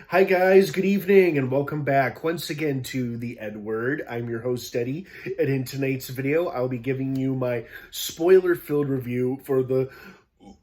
Hi guys, good evening and welcome back once again to the EdWord. I'm your host Eddie, and in tonight's video I'll be giving you my spoiler-filled review for the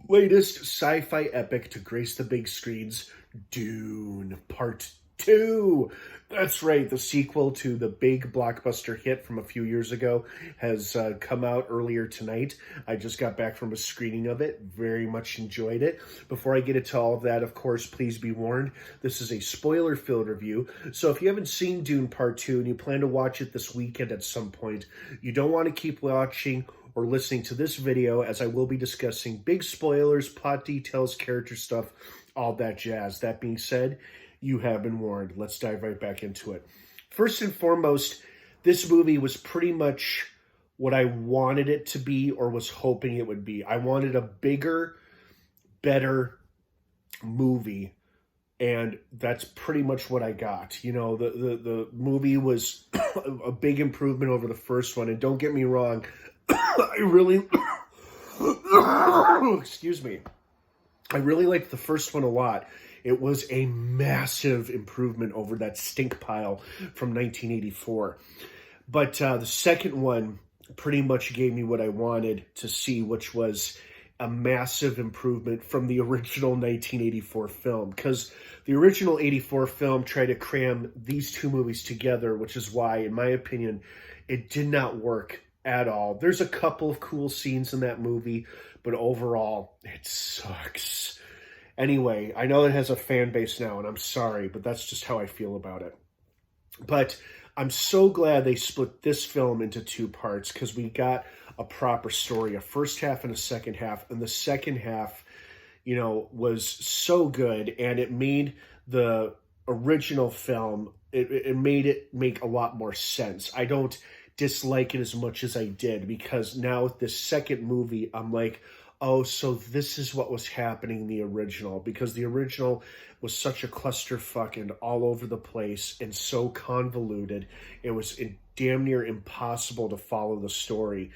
latest sci-fi epic to grace the big screens, Dune Part 2. That's right, the sequel to the big blockbuster hit from a few years ago has come out earlier tonight. I just got back from a screening of it, very much enjoyed it. Before I get into all of that, of course, please be warned, this is a spoiler-filled review, so if you haven't seen Dune Part 2 and you plan to watch it this weekend at some point, you don't want to keep watching or listening to this video, as I will be discussing big spoilers, plot details, character stuff, all that jazz. That being said, you have been warned. Let's dive right back into it. First and foremost, this movie was pretty much what I wanted it to be or was hoping it would be. I wanted a bigger, better movie, and that's pretty much what I got. You know, the movie was a big improvement over the first one, and don't get me wrong, I really excuse me. I really liked the first one a lot. It was a massive improvement over that stink pile from 1984. But the second one pretty much gave me what I wanted to see, which was a massive improvement from the original 1984 film. Because the original 84 film tried to cram these two movies together, which is why, in my opinion, it did not work at all. There's a couple of cool scenes in that movie, but overall, it sucks. Anyway, I know it has a fan base now, and I'm sorry, but that's just how I feel about it. But I'm so glad they split this film into two parts, because we got a proper story, a first half and a second half, and the second half, you know, was so good, and it made the original film, it made it make a lot more sense. I don't dislike it as much as I did, because now with this second movie, I'm like, oh, so this is what was happening in the original, because the original was such a clusterfuck and all over the place and so convoluted. It was damn near impossible to follow the story.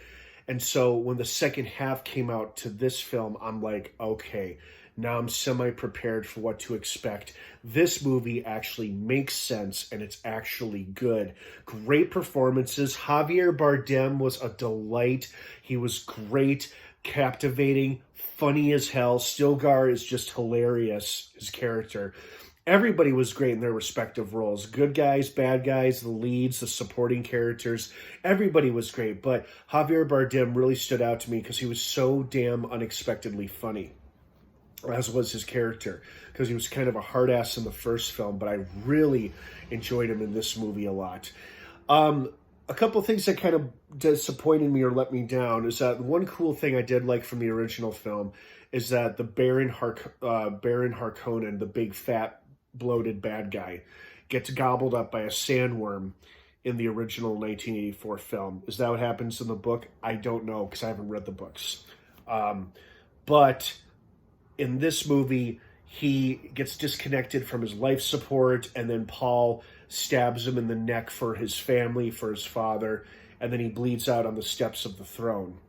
And so when the second half came out to this film, I'm like, okay, now I'm semi-prepared for what to expect. This movie actually makes sense, and it's actually good. Great performances. Javier Bardem was a delight. He was great, captivating, funny as hell. Stilgar is just hilarious, his character. Everybody was great in their respective roles. Good guys, bad guys, the leads, the supporting characters. Everybody was great, but Javier Bardem really stood out to me because he was so damn unexpectedly funny, as was his character, because he was kind of a hard ass in the first film, but I really enjoyed him in this movie a lot. A couple of things that kind of disappointed me or let me down is that one cool thing I did like from the original film is that the Baron Harkonnen, the big fat bloated bad guy, gets gobbled up by a sandworm in the original 1984 film. Is that what happens in the book? I don't know, because I haven't read the books. But in this movie, he gets disconnected from his life support, and then Paul stabs him in the neck for his family, for his father, and then he bleeds out on the steps of the throne,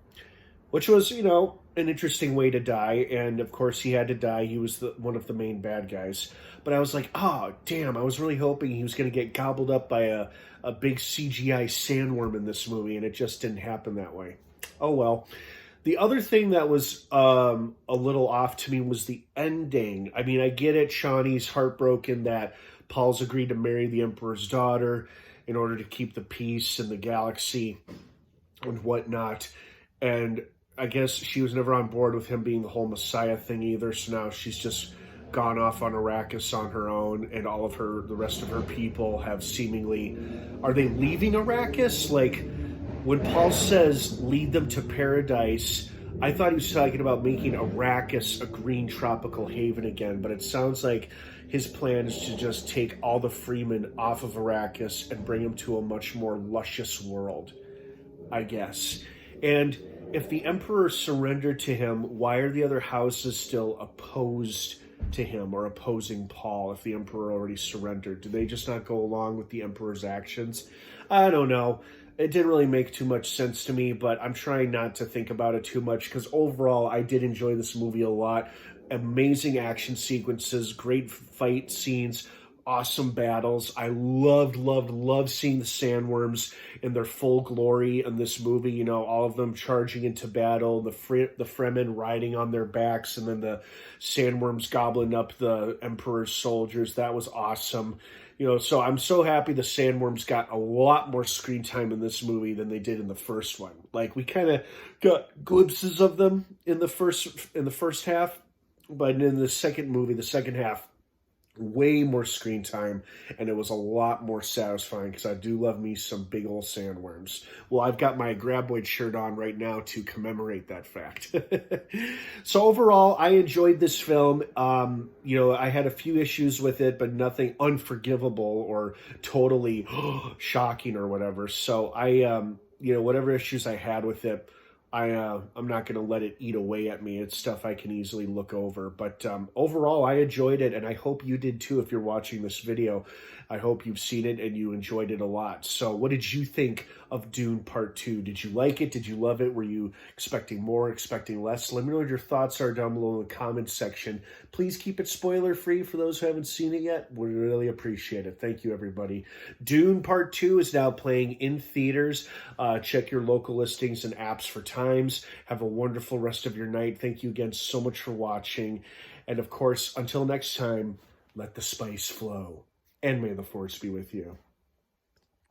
which was, you know, an interesting way to die. And of course he had to die. He was one of the main bad guys. But I was like, oh, damn, I was really hoping he was going to get gobbled up by a big CGI sandworm in this movie, and it just didn't happen that way. Oh, well. The other thing that was a little off to me was the ending. I mean, I get it. Shawnee's heartbroken that Paul's agreed to marry the Emperor's daughter in order to keep the peace in the galaxy and whatnot. And I guess she was never on board with him being the whole Messiah thing either. So now she's just gone off on Arrakis on her own, and all of the rest of her people have seemingly, are they leaving Arrakis? Like, when Paul says, lead them to paradise, I thought he was talking about making Arrakis a green tropical haven again, but it sounds like his plan is to just take all the freemen off of Arrakis and bring them to a much more luscious world, I guess. And if the Emperor surrendered to him, why are the other houses still opposed to him or opposing Paul if the Emperor already surrendered? Do they just not go along with the Emperor's actions? I don't know. It didn't really make too much sense to me, but I'm trying not to think about it too much, because overall I did enjoy this movie a lot. amazing action sequences, great fight scenes, awesome battles. I loved seeing the sandworms in their full glory in this movie. You know, all of them charging into battle, the Fremen riding on their backs, and then the sandworms gobbling up the Emperor's soldiers. That was awesome. You know, so I'm so happy the sandworms got a lot more screen time in this movie than they did in the first one. Like, we kind of got glimpses of them in the first half, but in the second movie, the second half, way more screen time, and it was a lot more satisfying because I do love me some big old sandworms. Well, I've got my Graboid shirt on right now to commemorate that fact. So overall, I enjoyed this film. You know, I had a few issues with it, but nothing unforgivable or totally shocking or whatever. So you know, whatever issues I had with it, I'm not going to let it eat away at me. It's stuff I can easily look over. But overall, I enjoyed it, and I hope you did too if you're watching this video. I hope you've seen it and you enjoyed it a lot. So what did you think of Dune Part 2? Did you like it? Did you love it? Were you expecting more, expecting less? Let me know what your thoughts are down below in the comments section. Please keep it spoiler-free for those who haven't seen it yet. We really appreciate it. Thank you, everybody. Dune Part 2 is now playing in theaters. Check your local listings and apps for times. Have a wonderful rest of your night. Thank you again so much for watching. And of course, until next time, let the spice flow. And may the force be with you.